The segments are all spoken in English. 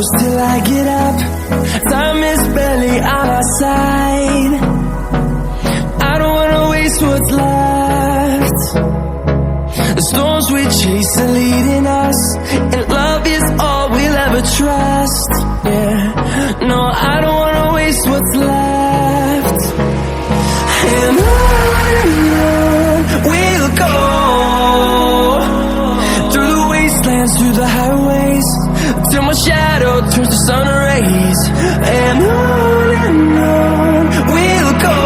close till I get up. Time is barely on our side. I don't wanna waste what's left. The storms we chase are leading us, and love is all we'll ever trust. Yeah, no, I don't wanna waste what's left. And on we'll go, through the wastelands, through the highways, till my shadow turns to sun rays. And on we'll go,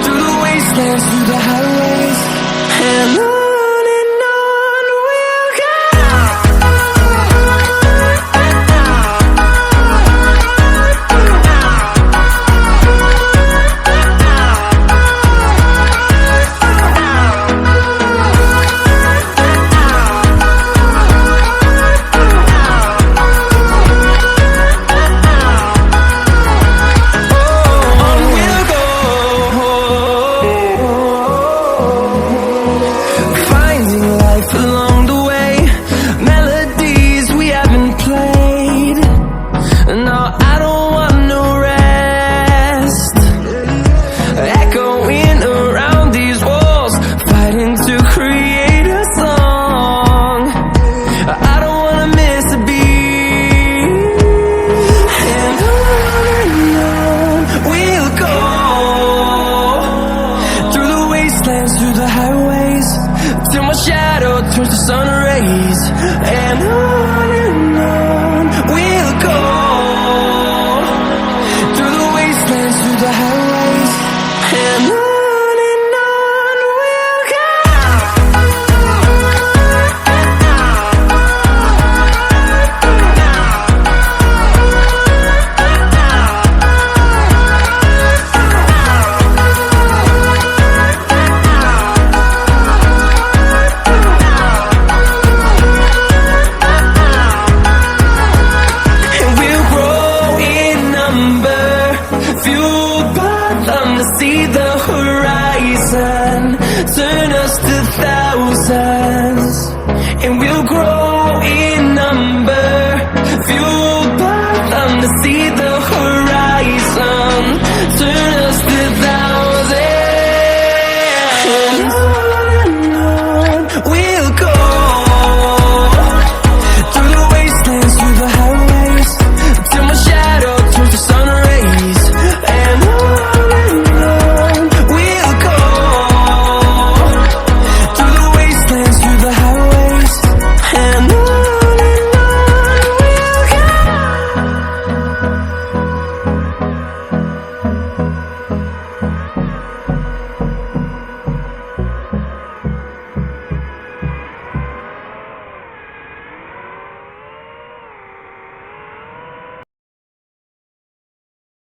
through the wastelands, through the highways, and on we'll go. Through the highways, till my shadow turns to sun rays. And on we'll go, through the wastelands, through the highways, and on we'll go. See the horizon, turn us to thousands, and we'll